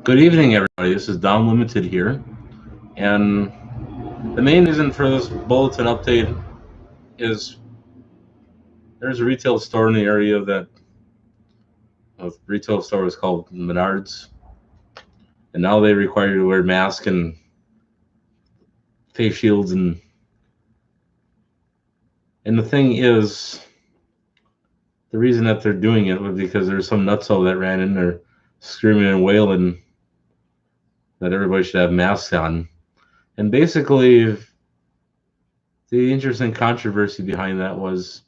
Good evening, everybody. This is Dom Limited here, and the main reason for this bulletin update is there's a retail store in the area that a retail store is called Menards, and now they require you to wear masks and face shields, and the thing is, the reason that they're doing it was because there's some nutso that ran in there screaming and wailing that everybody should have masks on, and basically the interesting controversy behind that was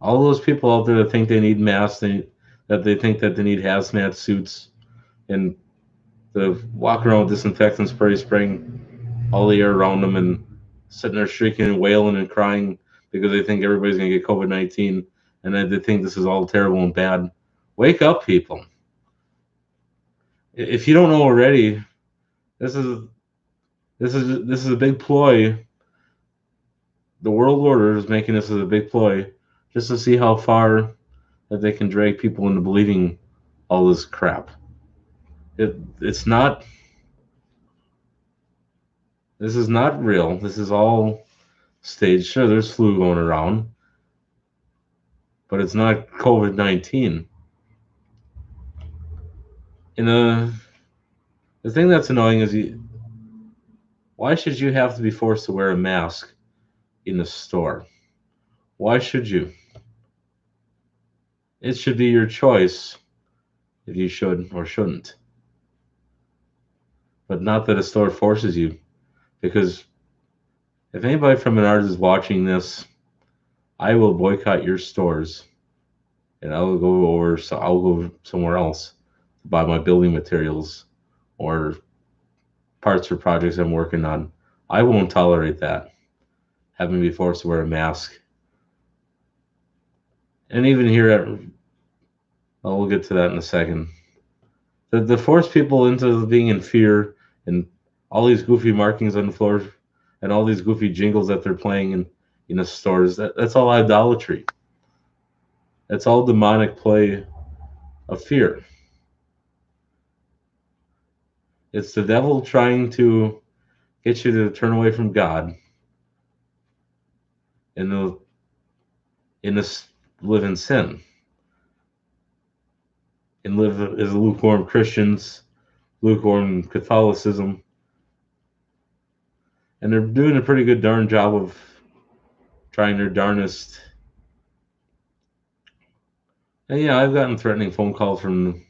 all those people out there that think they need masks, that they think that they need hazmat suits, and to walk around with disinfectant spray, spraying all the air around them, and sitting there shrieking and wailing and crying because they think everybody's going to get COVID-19, and that they think this is all terrible and bad. Wake up, people! If you don't know already, this is this is a big ploy. The world order is making this as a big ploy just to see how far that they can drag people into believing all this crap. It's not. This is not real. This is all staged. Sure, there's flu going around, but it's not COVID-19. And the thing that's annoying is, why should you have to be forced to wear a mask in the store? Why should you? It should be your choice if you should or shouldn't, but not that a store forces you. Because if anybody from Menards is watching this, I will boycott your stores, and I'll go somewhere else to buy my building materials or parts for projects I'm working on. I won't tolerate that, having to be forced to wear a mask. And even here at, well, we'll get to that in a second. The force people into being in fear, and all these goofy markings on the floor and all these goofy jingles that they're playing in the stores, that's all idolatry. That's all demonic play of fear. It's the devil trying to get you to turn away from God and in this live in sin and live as lukewarm Christians, lukewarm Catholicism, and they're doing a pretty good darn job of trying their darnest. And yeah, I've gotten threatening phone calls from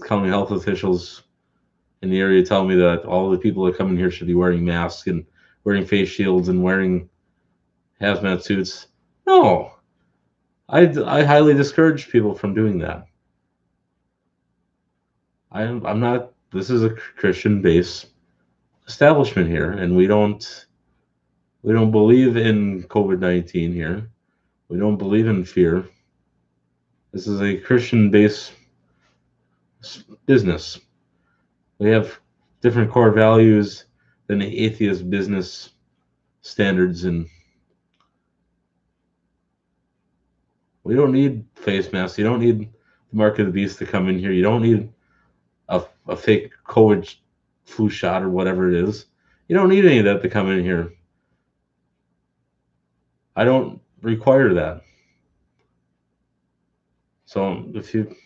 county health officials in the area telling me that all the people that come in here should be wearing masks and wearing face shields and wearing hazmat suits. No, I highly discourage people from doing that. I'm not. This is a Christian-based establishment here, and we don't believe in COVID-19 here. We don't believe in fear. This is a Christian-based business. We have different core values than the atheist business standards, and we don't need face masks. You don't need the mark of the beast to come in here. You don't need a fake COVID flu shot or whatever it is. You don't need any of that to come in here. I don't require that. So if you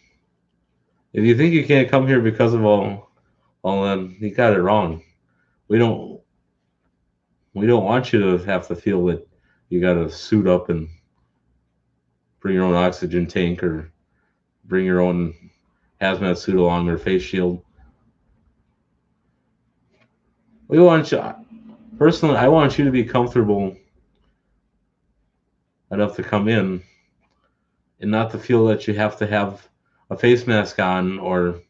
think you can't come here because of all that, you got it wrong. We don't we don't want you to have to feel that you got to suit up and bring your own oxygen tank or bring your own hazmat suit along or face shield. We want you, personally, I want you to be comfortable enough to come in and not to feel that you have to have a face mask on, or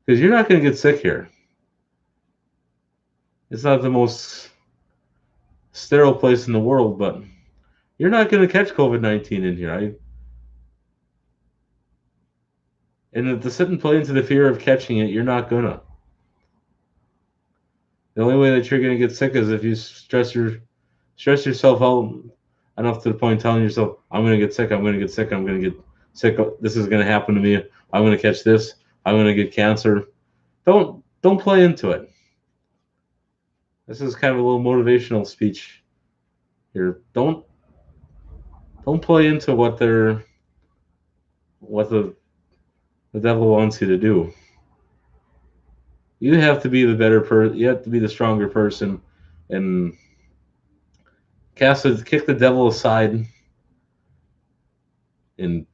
because you're not going to get sick here. It's not the most sterile place in the world, but you're not going to catch COVID-19 in here. And to sit and play into the fear of catching it, you're not gonna. The only way that you're gonna get sick is if you stress yourself out enough to the point of telling yourself, "I'm gonna get sick. I'm gonna get sick. I'm gonna get sick. This is going to happen to me. I'm going to catch this. I'm going to get cancer. Don't play into it. This is kind of a little motivational speech here. Don't play into what the devil wants you to do. You have to be the better person. You have to be the stronger person, and kick the devil aside and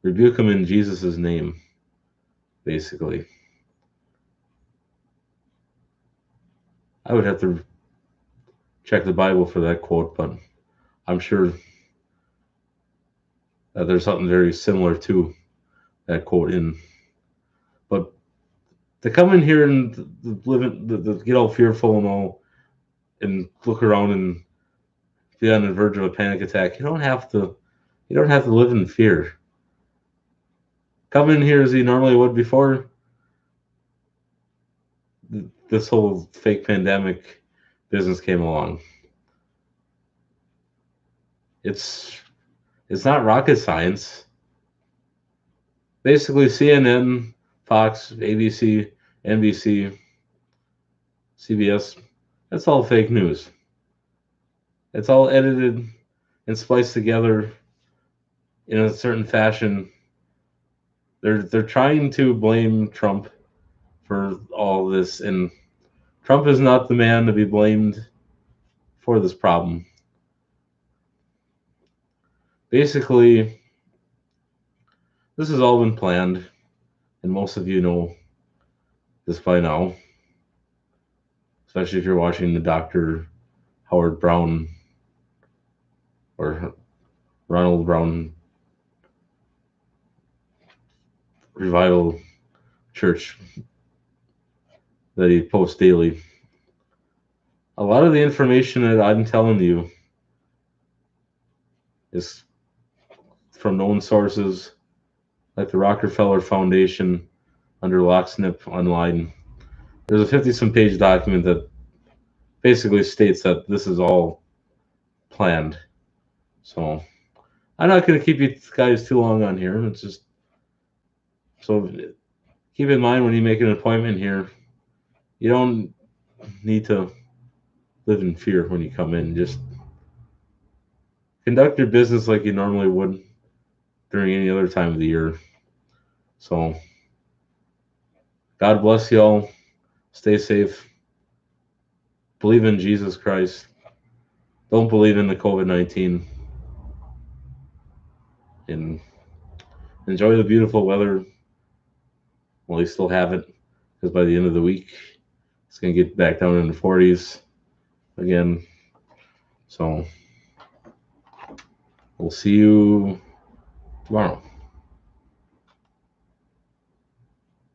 rebuke him in Jesus' name. Basically, I would have to check the Bible for that quote, but I'm sure that there's something very similar to that quote in. But to come in here and get all fearful and all, and look around and be on the verge of a panic attack, you don't have to. You don't have to live in fear. Come in here as you normally would before this whole fake pandemic business came along. It's it's not rocket science. Basically, CNN, Fox, ABC, NBC, CBS, that's all fake news. It's all edited and spliced together in a certain fashion. They're trying to blame Trump for all this, and Trump is not the man to be blamed for this problem. Basically, this has all been planned, and most of you know this by now, especially if you're watching the Dr. Howard Brown or Ronald Brown Revival Church that he posts daily. A lot of the information that I'm telling you is from known sources like the Rockefeller Foundation under Locksnip Online. There's a 50-some page document that basically states that this is all planned. So I'm not going to keep you guys too long on here. It's just so keep in mind when you make an appointment here, you don't need to live in fear when you come in. Just conduct your business like you normally would during any other time of the year. So God bless y'all. Stay safe. Believe in Jesus Christ. Don't believe in the COVID-19. And enjoy the beautiful weather while you still have it. Because by the end of the week, it's going to get back down in the 40s again. So we'll see you tomorrow.